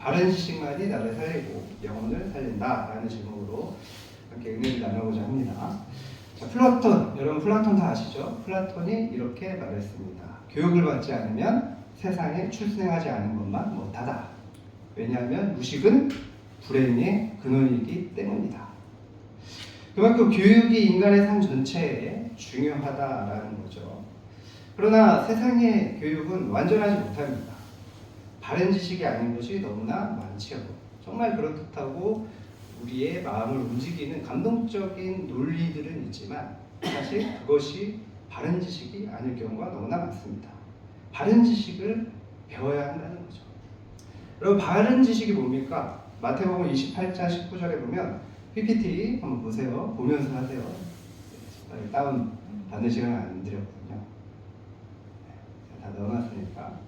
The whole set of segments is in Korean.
바른 지식만이 나를 살리고 영혼을 살린다라는 제목으로 함께 은혜를 나누고자 합니다. 자, 플라톤, 여러분 플라톤 다 아시죠? 플라톤이 이렇게 말했습니다. 교육을 받지 않으면 세상에 출생하지 않은 것만 못하다. 왜냐하면 무식은 불행의 근원이기 때문이다. 그만큼 교육이 인간의 삶 전체에 중요하다라는 거죠. 그러나 세상의 교육은 완전하지 못합니다. 바른 지식이 아닌 것이 너무나 많지요. 정말 그렇듯하고 우리의 마음을 움직이는 감동적인 논리들은 있지만 사실 그것이 바른 지식이 아닐 경우가 너무나 많습니다. 바른 지식을 배워야 한다는 거죠. 여러분 바른 지식이 뭡니까? 마태복음 28장 19절에 보면 PPT 한번 보세요. 보면서 하세요. 다운 받는 시간은 안 드렸거든요. 다 넣어놨으니까.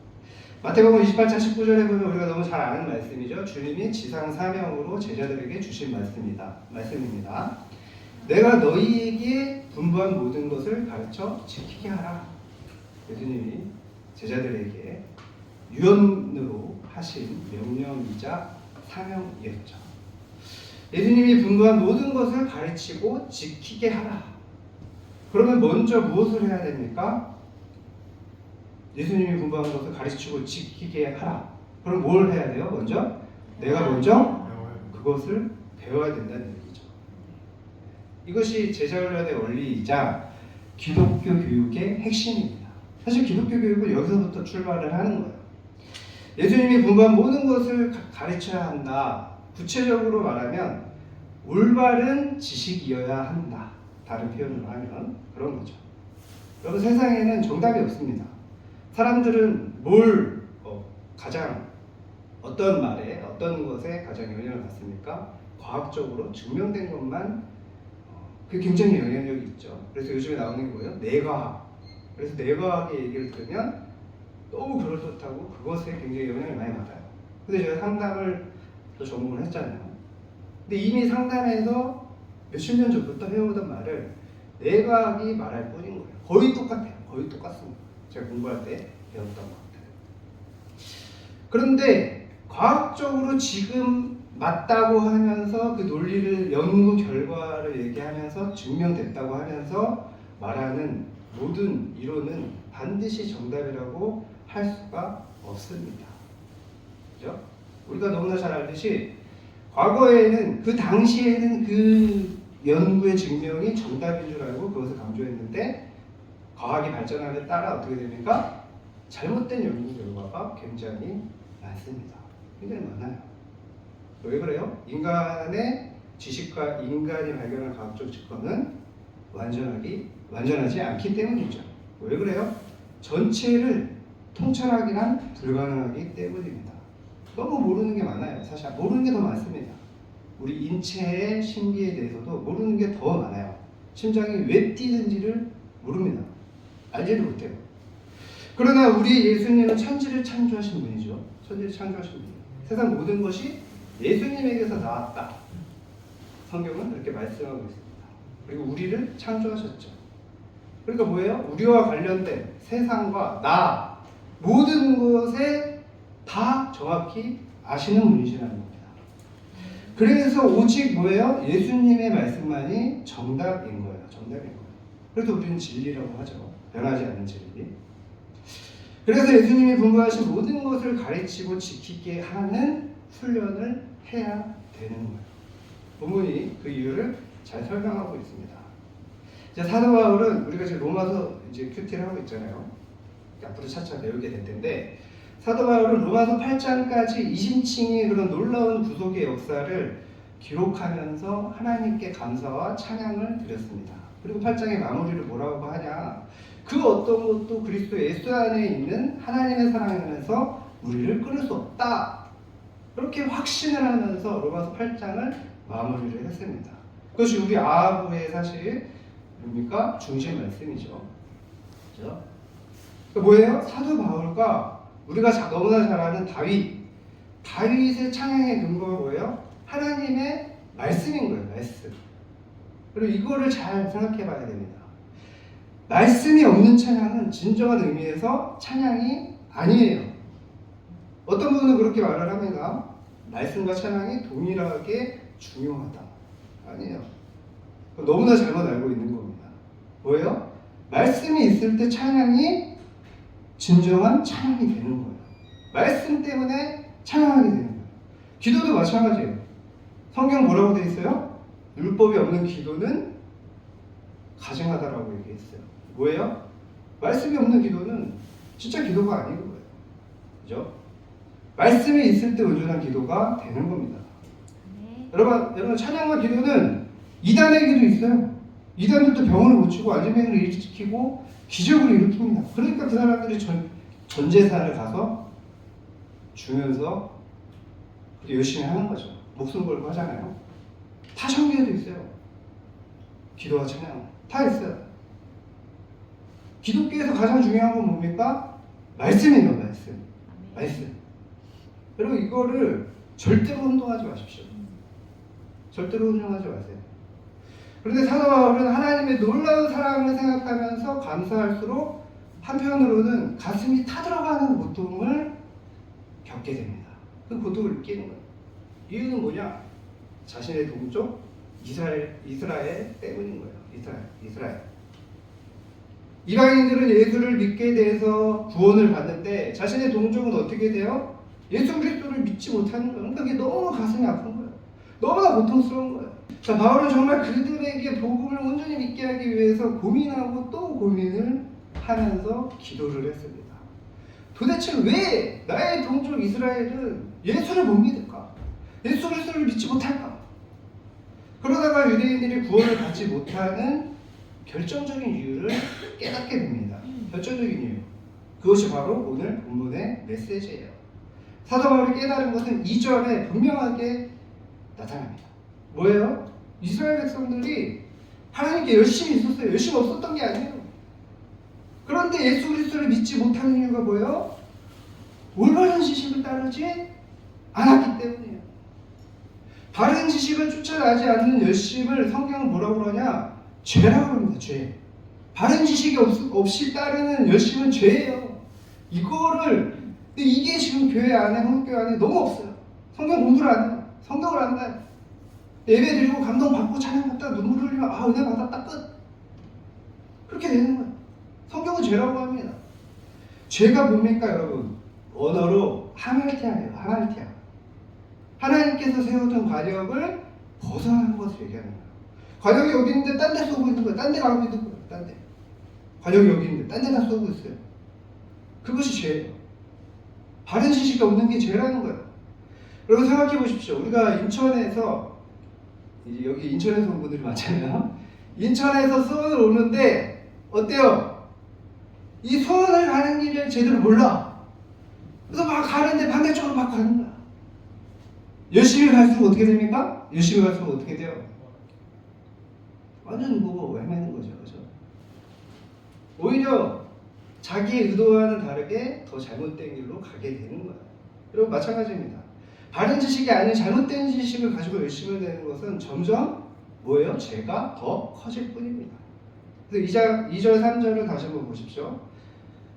마태복음 28장 19절에 보면 우리가 너무 잘 아는 말씀이죠. 주님이 지상 사명으로 제자들에게 주신 말씀입니다. 내가 너희에게 분부한 모든 것을 가르쳐 지키게 하라. 예수님이 제자들에게 유언으로 하신 명령이자 사명이었죠. 예수님이 분부한 모든 것을 가르치고 지키게 하라. 그러면 먼저 무엇을 해야 됩니까? 예수님이 분부한 것을 가르치고 지키게 하라. 그럼 뭘 해야 돼요? 내가 먼저 그것을 배워야 된다는 얘기죠. 이것이 제자훈련의 원리이자 기독교 교육의 핵심입니다. 사실 기독교 교육은 여기서부터 출발을 하는 거예요. 예수님이 분부한 모든 것을 가르쳐야 한다. 구체적으로 말하면 올바른 지식이어야 한다. 다른 표현으로 하면 그런 거죠. 여러분 세상에는 정답이 없습니다. 사람들은 뭘 가장 어떤 말에 어떤 것에 가장 영향을 받습니까? 과학적으로 증명된 것만 그게 굉장히 영향력이 있죠. 그래서 요즘에 나오는 게 뭐예요? 뇌과학. 그래서 뇌과학의 얘기를 들으면 너무 그럴듯하고 그것에 굉장히 영향을 많이 받아요. 근데 제가 상담을 또 전공을 했잖아요. 근데 이미 상담에서 몇십 년 전부터 해오던 말을 뇌과학이 말할 뿐인 거예요. 거의 똑같아요. 거의 똑같습니다. 제가 공부할 때 배웠던 것 같아요. 그런데 과학적으로 지금 맞다고 하면서 그 논리를 연구 결과를 얘기하면서 증명됐다고 하면서 말하는 모든 이론은 반드시 정답이라고 할 수가 없습니다. 그죠? 우리가 너무나 잘 알듯이 과거에는 그 당시에는 그 연구의 증명이 정답인 줄 알고 그것을 강조했는데 과학이 발전함에 따라 어떻게 됩니까? 잘못된 연구 결과가 굉장히 많습니다. 굉장히 많아요. 왜 그래요? 인간의 지식과 인간이 발견한 과학적 증거는 완전하지 않기 때문이죠. 왜 그래요? 전체를 통찰하기란 불가능하기 때문입니다. 너무 모르는 게 많아요. 사실 모르는 게 더 많습니다. 우리 인체의 신비에 대해서도 모르는 게 더 많아요. 심장이 왜 뛰는지를 모릅니다. 알지를 못해요. 그러나 우리 예수님은 천지를 창조하신 분이죠. 천지를 창조하신 분이에요. 세상 모든 것이 예수님에게서 나왔다. 성경은 이렇게 말씀하고 있습니다. 그리고 우리를 창조하셨죠. 그러니까 뭐예요? 우리와 관련된 세상과 나 모든 것에 다 정확히 아시는 분이시라는 겁니다. 그래서 오직 뭐예요? 예수님의 말씀만이 정답인 거예요. 정답인 거예요. 그래서 우리는 진리라고 하죠. 변하지 않는 진리. 그래서 예수님이 분부하신 모든 것을 가르치고 지키게 하는 훈련을 해야 되는 거예요. 본문이 그 이유를 잘 설명하고 있습니다. 이제 사도 바울은 우리가 지금 로마서 이제 큐티를 하고 있잖아요. 앞으로 차차 배우게 될 텐데 사도 바울은 로마서 8장까지 이심층의 그런 놀라운 구속의 역사를 기록하면서 하나님께 감사와 찬양을 드렸습니다. 그리고 8장의 마무리를 뭐라고 하냐? 그 어떤 것도 그리스도 예수 안에 있는 하나님의 사랑 안에서 우리를 끊을 수 없다. 그렇게 확신을 하면서 로마서 8장을 마무리를 했습니다. 그것이 우리 아부의 사실 뭡니까? 중심 말씀이죠. 그렇죠? 뭐예요? 사도 바울과 우리가 너무나 잘 아는 다윗의 찬양의 근거가 뭐예요? 하나님의 말씀인 거예요. 말씀. 그리고 이거를 잘 생각해 봐야 됩니다. 말씀이 없는 찬양은 진정한 의미에서 찬양이 아니에요. 어떤 분은 그렇게 말을 합니다. 말씀과 찬양이 동일하게 중요하다. 아니에요. 너무나 잘못 알고 있는 겁니다. 뭐예요? 말씀이 있을 때 찬양이 진정한 찬양이 되는 거예요. 말씀 때문에 찬양하게 되는 거예요. 기도도 마찬가지예요. 성경 뭐라고 되어 있어요? 율법이 없는 기도는 가증하다라고 얘기했어요. 뭐예요? 말씀이 없는 기도는 진짜 기도가 아닌 거예요. 그죠? 말씀이 있을 때 온전한 기도가 되는 겁니다. 네. 여러분 찬양과 기도는 이단의 기도 있어요. 이단들도 병을 고치고 알즈하이머를 일으키고 기적을 일으킵니다. 그러니까 그 사람들이 전제사를 가서 주면서 열심히 하는 거죠. 목숨 걸고 하잖아요. 다 성경에도 있어요. 기도와 찬양 다 있어요. 기독교에서 가장 중요한 건 뭡니까? 말씀이에요. 말씀. 여러분 이거를 절대로 혼동하지 마십시오. 절대로 혼동하지 마세요. 그런데 사도 바울은 하나님의 놀라운 사랑을 생각하면서 감사할수록 한편으로는 가슴이 타들어가는 고통을 겪게 됩니다. 그 고통을 느끼는 거예요. 이유는 뭐냐? 자신의 동족 이스라엘 때문인 거예요. 이스라엘. 이방인들은 예수를 믿게 돼서 구원을 받는데 자신의 동족은 어떻게 돼요? 예수 그리스도를 믿지 못하는 거예요. 그러니까 이게 너무 가슴이 아픈 거예요. 너무나 고통스러운 거예요. 자, 바울은 정말 그들에게 복음을 온전히 믿게 하기 위해서 고민하고 또 고민을 하면서 기도를 했습니다. 도대체 왜 나의 동족 이스라엘은 예수를 못 믿을까? 예수 그리스도를 믿지 못할까? 그러다가 유대인들이 구원을 받지 못하는 결정적인 이유를 깨닫게 됩니다. 결정적인 이유. 그것이 바로 오늘 본문의 메시지예요. 사도 바울이 깨달은 것은 2절에 분명하게 나타납니다. 뭐예요? 이스라엘 백성들이 하나님께 열심히 있었어요. 열심히 없었던 게 아니에요. 그런데 예수 그리스도를 믿지 못하는 이유가 뭐예요? 올바른 지식을 따르지 않았기 때문이에요. 바른 지식을 쫓아가지 않는 열심을 성경은 뭐라고 그러냐? 죄라고 합니다. 죄. 바른 지식이 없이 따르는 열심은 죄예요. 이게 지금 교회 안에, 한국교회 안에 너무 없어요. 성경 공부를 안 해요. 성경을 안 가요. 예배 드리고 감동받고 찬양 받다 눈물 흘리면 은혜 받았다 끝. 그렇게 되는 거예요. 성경은 죄라고 합니다. 죄가 뭡니까 여러분? 언어로 하말티아예요. 하말티아. 하나님께서 세우던 관역을 벗어나는 것을 얘기하는 거예요. 관역이 여기 있는데 딴 데 쏘고 있는 거예요. 딴 데 가고 있는 거예요. 딴 데. 관역이 여기 있는데 딴 데다 쏘고 있어요. 그것이 죄예요. 바른 지식이 없는 게 죄라는 거예요. 여러분 생각해 보십시오. 우리가 인천에서 여기 인천에서 온 분들이 많잖아요. 인천에서 수원을 오는데 어때요? 이 수원을 가는 길을 제대로 몰라. 그래서 막 가는데 반대쪽으로 막 가는 거야. 열심히 갈수록 어떻게 됩니까? 열심히 갈수록 어떻게 돼요? 완전 뭐고 헤매는 거죠. 그죠? 오히려 자기의 의도와는 다르게 더 잘못된 길로 가게 되는 거예요. 여러분 마찬가지입니다. 바른 지식이 아닌 잘못된 지식을 가지고 열심히 되는 것은 점점 뭐예요? 죄가 더 커질 뿐입니다. 그래서 2절 3절을 다시 한번 보십시오.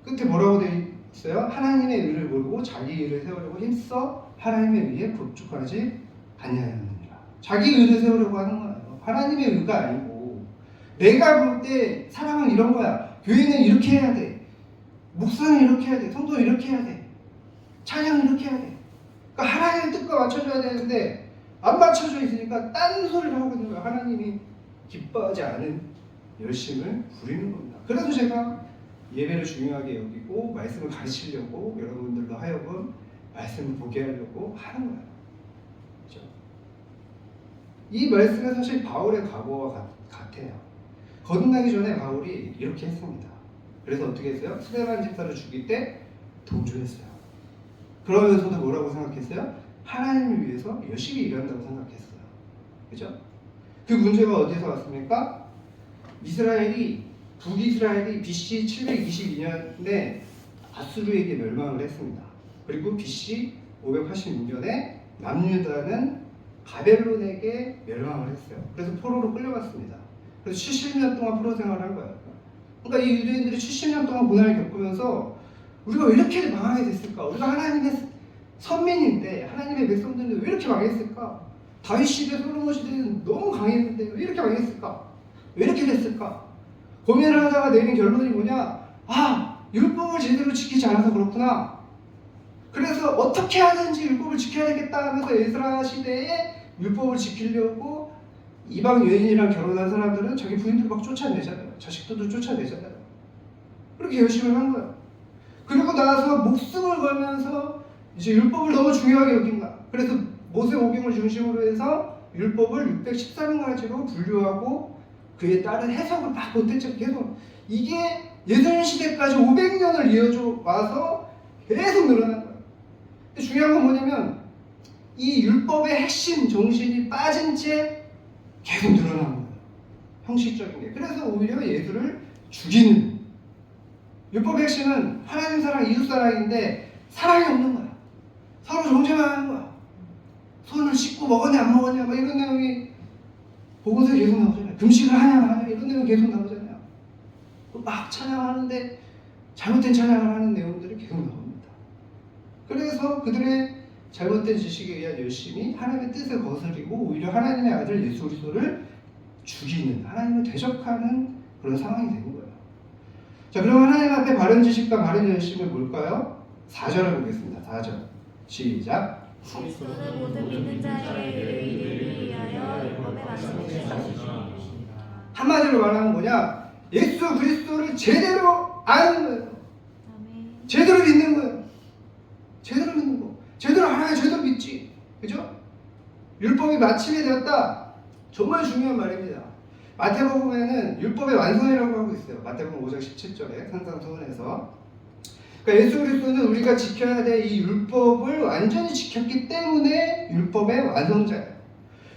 끝에 뭐라고 되어 있어요? 하나님의 의를 모르고 자기 의를 세우려고 힘써 하나님의 의에 굴뚝하지 아니하였느니라. 자기 의를 세우려고 하는 거예요. 하나님의 의가 아니고 내가 볼 때 사랑은 이런 거야. 교회는 이렇게 해야 돼. 목사는 이렇게 해야 돼. 성도는 이렇게 해야 돼. 찬양은 이렇게 해야 돼. 그러니까 하나님의 뜻과 맞춰줘야 되는데 안 맞춰져 있으니까 딴 소리를 하고 있는 거예요. 하나님이 기뻐하지 않은 열심을 부리는 겁니다. 그래서 제가 예배를 중요하게 여기고 말씀을 가르치려고 여러분들로 하여금 말씀을 보게 하려고 하는 거예요. 그렇죠? 이 말씀은 사실 바울의 과거와 같아요. 거듭나기 전에 바울이 이렇게 했습니다. 그래서 어떻게 했어요? 스데반 집사를 죽일 때 동조했어요. 그러면서도 뭐라고 생각했어요? 하나님을 위해서 열심히 일한다고 생각했어요. 그죠? 그 문제가 어디서 왔습니까? 북이스라엘이 BC 722년에 아수르에게 멸망을 했습니다. 그리고 BC 586년에 남유다는 바벨론에게 멸망을 했어요. 그래서 포로로 끌려갔습니다. 그래서 70년 동안 포로 생활을 한 거예요. 그러니까 이 유대인들이 70년 동안 고난을 겪으면서 우리가 왜 이렇게 망하게 됐을까? 우리가 하나님의 선민인데 하나님의 백성들은 왜 이렇게 망했을까? 다윗 시대, 솔로몬 시대는 너무 강했는데 왜 이렇게 망했을까? 왜 이렇게 됐을까? 고민을 하다가 내린 결론이 뭐냐? 아, 율법을 제대로 지키지 않아서 그렇구나. 그래서 어떻게 하든지 율법을 지켜야 되겠다 하면서 에스라 시대에 율법을 지키려고 이방 여인이랑 결혼한 사람들은 자기 부인들 막 쫓아내잖아요. 자식들도 쫓아내잖아요. 그렇게 열심히 한 거야. 그리고 나서 목숨을 걸면서 이제 율법을 너무 중요하게 여긴 거야. 그래서 모세오경을 중심으로 해서 율법을 613가지로 분류하고 그에 따른 해석을 막 못했죠. 계속 이게 예수님 시대까지 500년을 이어져 와서 계속 늘어난 거야. 근데 중요한 건 뭐냐면 이 율법의 핵심 정신이 빠진 채 계속 늘어난 거예요. 형식적인 게. 그래서 오히려 예수를 죽이는. 율법의 핵심은 하나님 사랑, 이웃 사랑인데 사랑이 없는 거야. 서로 정죄만 하는 거야. 손을 씻고 먹었냐 안 먹었냐 막 이런 내용이 복음서에 계속 나오잖아요. 금식을 하냐 안 하냐 이런 내용이 계속 나오잖아요. 막 찬양하는데 잘못된 찬양을 하는 내용들이 계속 나옵니다. 그래서 그들의 잘못된 지식에 의한 열심이 하나님의 뜻을 거스리고 오히려 하나님의 아들 예수 그리스도를 죽이는, 하나님을 대적하는 그런 상황이 되는 거예요. 자, 그럼 하나님 앞에 바른 지식과 바른 열심은 뭘까요? 4절을 보겠습니다. 4절 시작. 그리스도는 모든 믿는 자의 의를 위하여 율법의 말씀을 지키시니라. 한마디로 말하면 뭐냐? 예수 그리스도를 제대로 아는 거예요. 아멘. 제대로 믿는 거예요. 제대로 믿는 거. 제대로 알아야 제대로 믿지. 그죠? 율법이 마침이 되었다. 정말 중요한 말입니다. 마태복음에는 율법의 완성이라고 하고 있어요. 마태복음 5장 17절에 산상수훈에서. 그러니까 예수 그리스도는 우리가 지켜야 될 이 율법을 완전히 지켰기 때문에 율법의 완성자예요.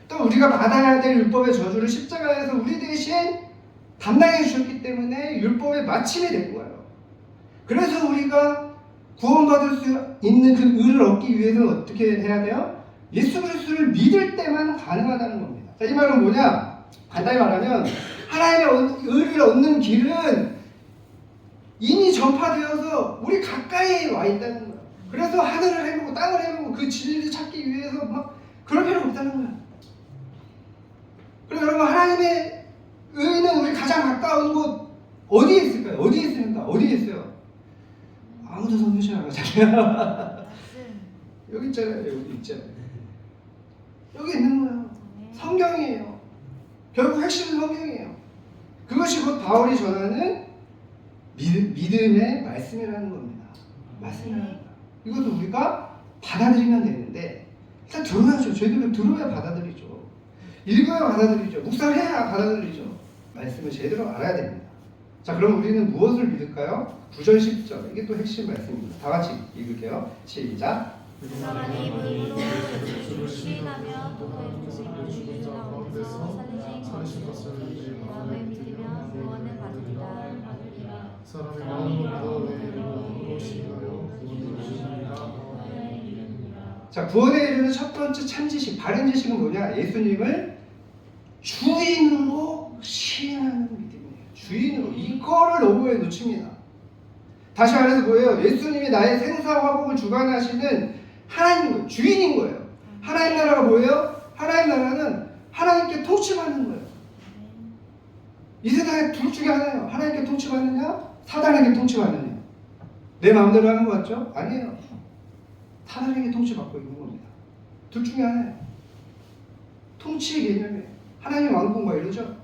또 우리가 받아야 될 율법의 저주를 십자가에서 우리 대신 담당해 주셨기 때문에 율법의 마침이 된 거예요. 그래서 우리가 구원받을 수 있는 그 의를 얻기 위해서는 어떻게 해야 돼요? 예수 그리스도를 믿을 때만 가능하다는 겁니다. 자, 이 말은 뭐냐? 간단히 말하면 하나님의 의를 얻는 길은 이미 전파되어서 우리 가까이 와 있다는 거야. 그래서 하늘을 해보고 땅을 해보고 그 진리를 찾기 위해서 막 그럴 필요 없다는 거야. 그리고 여러분, 하나님의 의는 우리 가장 가까운 곳 어디에 있을까요? 어디에 있습니까? 어디에 있어요? 아무도 선포시 안 하잖아요. 여기 있잖아요. 여기 있잖아요. 여기 있는 거예요. 성경이에요. 결국 핵심은 성경이에요. 그것이 곧 바울이 전하는 믿음의 말씀이라는 겁니다. 말씀이라는 거예요. 이것도 우리가 받아들이면 되는데 일단 들어야죠. 제대로 들어야 받아들이죠. 읽어야 받아들이죠. 묵상해야 받아들이죠. 말씀을 제대로 알아야 됩니다. 자, 그럼 우리는 무엇을 믿을까요? 9절 10절. 이게 또 핵심 말씀입니다. 다 같이 읽을게요. 시작. 불쌍하니 입으로 예수를 시인하며 또 그의 죽으심을 죽은 자 가운데서 살리신 것을 마음에 믿으며 구원을 받으리라. 사람의 마음으로 믿어 의로 신하여 구원을 주시리라. 자, 구원에 이르는 첫 번째 참지식, 바른 지식은 뭐냐? 예수님을 주인으로 시인하는 믿음이에요. 주인으로. 이거를 너무에 놓칩니다. 다시 말해서 뭐예요? 예수님이 나의 생사 화복을 주관하시는 하나님, 주인인 거예요. 하나님 나라가 뭐예요? 하나님 나라는 하나님께 통치받는 거예요. 이 세상에 둘 중에 하나예요. 하나님께 통치받느냐, 사단에게 통치받느냐. 내 마음대로 하는 거 같죠? 아니에요. 사단에게 통치받고 있는 겁니다. 둘 중에 하나예요. 통치의 개념이에요. 하나님 왕궁과 이러죠?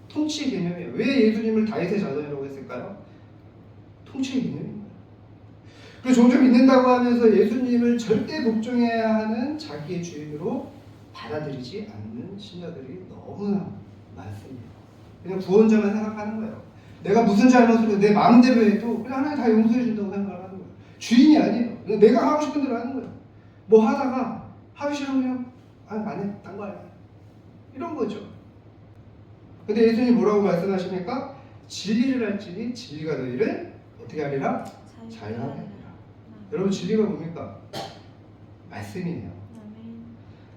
통치의 개념이에요. 왜 예수님을 다윗의 자손이라고 했을까요? 통치의 개념입니다. 그리고 종종 믿는다고 하면서 예수님을 절대 복종해야 하는 자기의 주인으로 받아들이지 않는 신자들이 너무나 많습니다. 그냥 구원자만 생각하는 거예요. 내가 무슨 잘못을 해도 내 마음대로 해도 그냥 하나님 다 용서해 준다고 생각을 하는 거예요. 주인이 아니에요. 그냥 내가 하고 싶은 대로 하는 거예요. 뭐 하다가 하기 싫으면 그냥 안 해. 딴 거 아니야. 이런 거죠. 근데 예수님이 뭐라고 말씀하십니까? 진리를 할지니 진리가 너희를 어떻게 하리라? 자유하리라. 여러분, 진리가 뭡니까? 말씀이에요.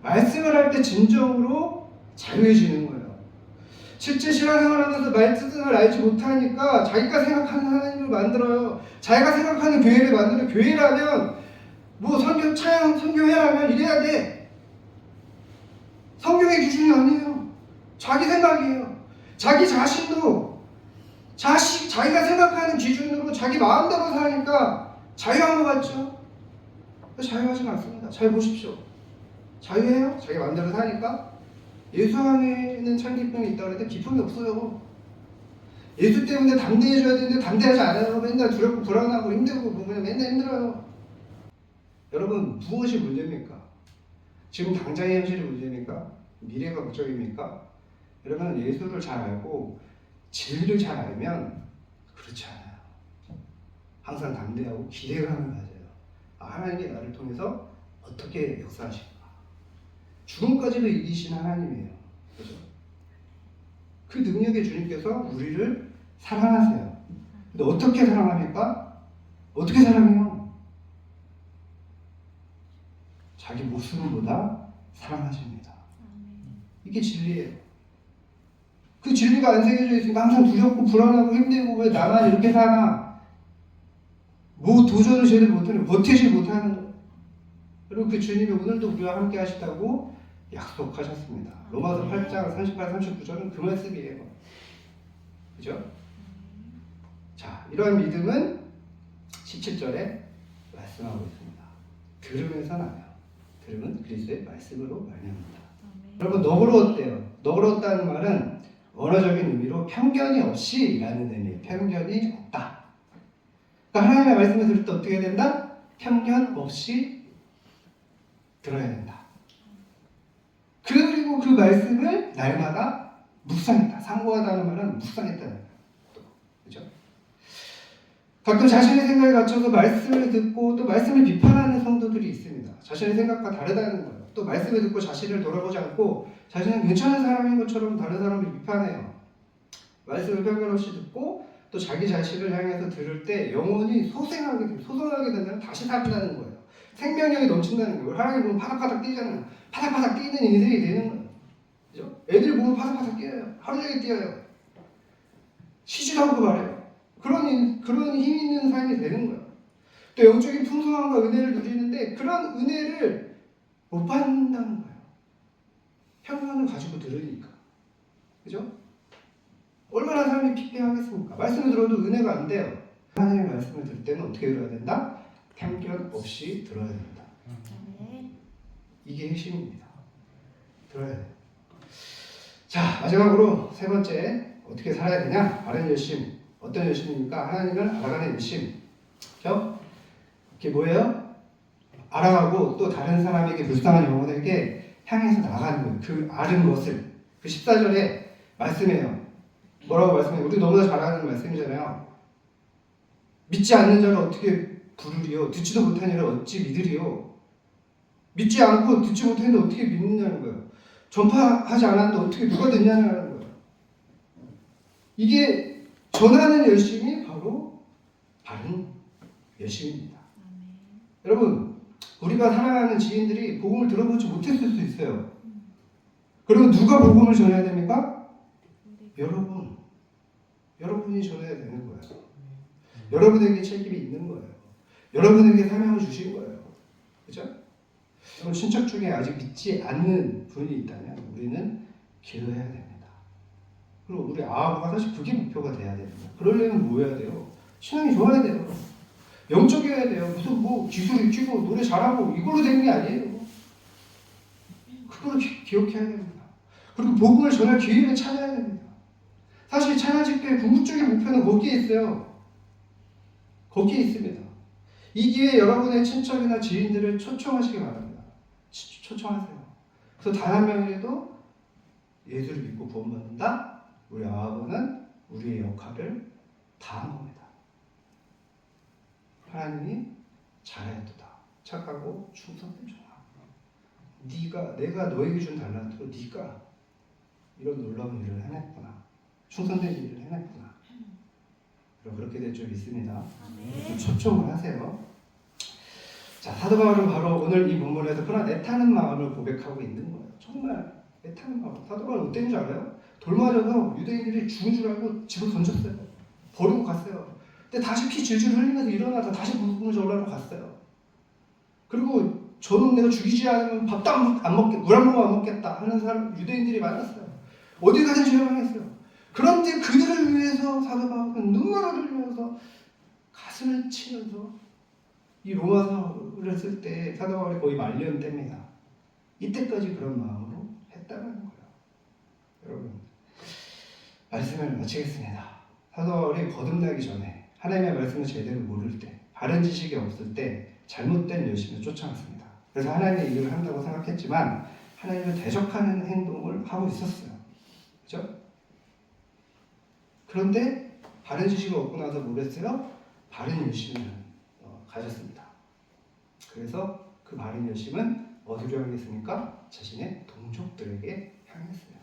말씀을 할 때 진정으로 자유해지는 거예요. 실제 신앙생활하면서 말씀을 알지 못하니까 자기가 생각하는 하나님을 만들어요. 자기가 생각하는 교회를 만들어요. 교회라면 뭐 선교 찬양 선교해라면 이래야 돼. 성경의 기준이 아니에요. 자기 생각이에요. 자기 자신도 자기가 생각하는 기준으로 자기 마음대로 사니까 자유한 것 같죠? 자유하지는 않습니다. 잘 보십시오. 자유해요? 자기 마음대로 사니까? 예수 안에는 참 기쁨이 있다고 그랬는데 기쁨이 없어요. 예수 때문에 담대해져야 되는데 담대하지 않아요. 맨날 두렵고 불안하고 힘들고 보면 맨날 힘들어요. 여러분, 무엇이 문제입니까? 지금 당장의 현실이 문제입니까? 미래가 걱정입니까? 여러분, 예수를 잘 알고 진리를 잘 알면 그렇지 않아요. 항상 담대하고 기대감을 가져요. 하나님이 나를 통해서 어떻게 역사하실까? 죽음까지도 이기신 하나님이에요. 그죠? 그 능력의 주님께서 우리를 사랑하세요. 근데 어떻게 사랑합니까? 어떻게 사랑해요? 자기 목숨보다 사랑하십니다. 이게 진리예요. 그 진리가 안 새겨져 있으니까 항상 두렵고 불안하고 힘들고 왜 나만 이렇게 사나? 뭐 도전을 제대로 못하는, 버티지 못하는 거예요. 여러분, 그 주님이 오늘도 우리와 함께 하시다고 약속하셨습니다. 로마서 8장 38, 39절은 그 말씀이에요. 그죠? 자, 이러한 믿음은 17절에 말씀하고 있습니다. 들으면서 나요. 들으면 그리스도의 말씀으로 말미암는다. 여러분, 너그러웠대요. 너그러웠다는 말은 언어적인 의미로 편견이 없이 라는 의미예요. 편견이 없다. 그러니까 하나님의 말씀을 들을 때 어떻게 된다? 편견 없이 들어야 된다. 그리고 그 말씀을 날마다 묵상했다. 상고하다는 말은 묵상했다는 거예요. 그죠? 가끔 자신의 생각에 갇혀서 말씀을 듣고 또 말씀을 비판하는 성도들이 있습니다. 자신의 생각과 다르다는 거예요. 또 말씀을 듣고 자신을 돌아보지 않고 자신은 괜찮은 사람인 것처럼 다른 사람을 비판해요. 말씀을 편견 없이 듣고 또 자기 자신을 향해서 들을 때 영혼이 소생하게 되면 다시 살아나는 거예요. 생명력이 넘친다는 거예요. 하나님 보면 파닥파닥 뛰잖아요. 파닥파닥 뛰는 인생이 되는 거예요. 그죠? 애들 보면 파닥파닥 뛰어요. 하루 종일 뛰어요. 쉬지도 않고 말해요. 그런 힘 있는 삶이 되는 거예요. 또 영적인 풍성함과 은혜를 누리는데 그런 은혜를 못 받는다는 거예요. 편견을 가지고 들으니까. 그죠? 얼마나 삶이 피폐하겠습니까? 말씀을 들어도 은혜가 안 돼요. 하나님의 말씀을 들을 때는 어떻게 들어야 된다? 편견 없이 들어야 된다. 이게 핵심입니다. 들어야 돼요. 자, 마지막으로 세 번째, 어떻게 살아야 되냐? 바른 열심. 어떤 열심입니까? 하나님을 알아가는 열심. 그렇죠? 그게 뭐예요? 알아가고 또 다른 사람에게 불쌍한 영혼에게 향해서 나가는 거예요. 그 아는 것을. 그 14절에 말씀해요. 뭐라고 말씀해요? 우리 너무나 잘 아는 말씀이잖아요. 믿지 않는 자를 어떻게 부르리요? 듣지도 못한 이를 어찌 믿으리요? 믿지 않고 듣지 못했는데 어떻게 믿느냐는 거예요. 전파하지 않았는데 어떻게 누가 듣냐는 거예요. 이게 전하는 열심이 바로 바른 열심입니다. 여러분, 우리가 사랑하는 지인들이 복음을 들어보지 못했을 수 있어요. 그러면 누가 복음을 전해야 됩니까? 여러분이 전해야 되는 거예요. 여러분에게 책임이 있는 거예요. 여러분에게 사명을 주신 거예요. 그죠? 여러분, 친척 중에 아직 믿지 않는 분이 있다면 우리는 기도해야 됩니다. 그리고 우리 아버가 사실 그게 목표가 돼야 됩니다. 그러려면 뭐 해야 돼요? 신앙이 좋아야 돼요. 영적이어야 돼요. 무슨 뭐 기술 익히고 노래 잘하고 이걸로 되는 게 아니에요. 그걸 기억해야 됩니다. 그리고 복음을 전할 기회를 찾아야 됩니다. 사실 찬양집회 궁극적인 목표는 거기에 있어요. 거기에 있습니다. 이 기회에 여러분의 친척이나 지인들을 초청하시기 바랍니다. 초청하세요. 그래서 단 한 명이라도 예수를 믿고 구원받는다? 우리 아버는 우리의 역할을 다한 겁니다. 하나님이 잘하였도다. 착하고 충성된 종아. 내가 너에게 준 달란트로 네가 이런 놀라운 일을 해냈구나. 충성된 일을 해냈구나. 그렇게 될 줄 믿습니다. 초청을 하세요. 자, 사도 바울은 바로 오늘 이 본문에서 그런 애타는 마음을 고백하고 있는 거예요. 정말 애타는 마음. 사도 바울은 어땠는 줄 알아요? 돌 맞아서 유대인들이 죽은 줄 알고 집을 던졌어요. 버리고 갔어요. 근데 다시 피 질질 흘리면서 일어나서 다시 복음을 전하러 갔어요. 그리고 저놈 내가 죽이지 않으면 밥도 안 먹겠다, 물 한 모금 안 먹겠다 하는 사람 유대인들이 많았어요. 어디 가든지 회방했어요. 그런데 그들을 위해서 사도 바울은 눈물을 흘리면서 가슴을 치면서 이 로마서를 쓸 때 사도 바울이 거의 말년 때입니다. 이때까지 그런 마음으로 했다는 거예요. 여러분, 말씀을 마치겠습니다. 사도 바울이 거듭나기 전에 하나님의 말씀을 제대로 모를 때, 바른 지식이 없을 때 잘못된 열심을 쫓아갔습니다. 그래서 하나님의 일을 한다고 생각했지만 하나님을 대적하는 행동을 하고 있었어요. 그렇죠? 그런데 바른 지식을 얻고 나서 뭘 했어요? 바른 열심을 가졌습니다. 그래서 그 바른 열심은 어디로 향했습니까? 자신의 동족들에게 향했습니다.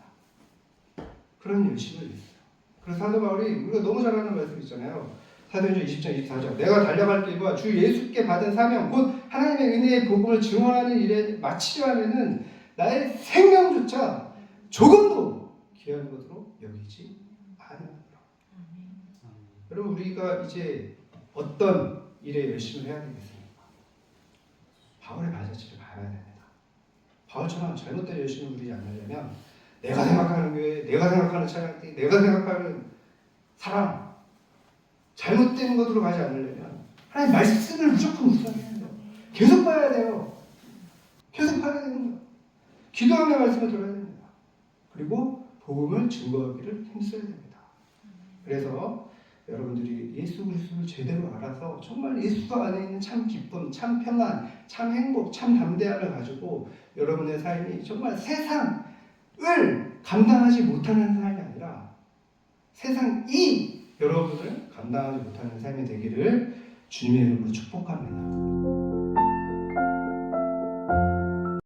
그런 열심을 했어요. 그래서 사도 바울이 우리가 너무 잘 아는 말씀 있잖아요. 사도행전 20장 24절 내가 달려갈 길과 주 예수께 받은 사명 곧 하나님의 은혜의 복음을 증언하는 일에 마치려 하면은 나의 생명조차 조금도 귀한 것으로 여기지 않으라. 여러분, 우리가 이제 어떤 일에 열심을 해야 되겠습니까? 바울의 발자취를 밟아야 됩니다. 바울처럼 잘못된 열심을 부리지 않으려면 내가 생각하는 교회, 내가 생각하는 찬양팀, 내가 생각하는 사람, 잘못된 것으로 가지 않으려면 하나님 말씀을 무조건 우선해야 돼요. 계속 봐야 돼요. 계속 봐야 되는 거예요. 기도하며 말씀을 들어야 됩니다. 그리고 복음을 증거하기를 힘써야 됩니다. 그래서 여러분들이 예수 그리스도를 제대로 알아서 정말 예수 안에 있는 참 기쁨, 참 평안, 참 행복, 참 담대함을 가지고 여러분의 삶이 정말 세상을 감당하지 못하는 삶이 아니라 세상이 여러분을 감당하지 못하는 삶이 되기를 주님의 이름으로 축복합니다.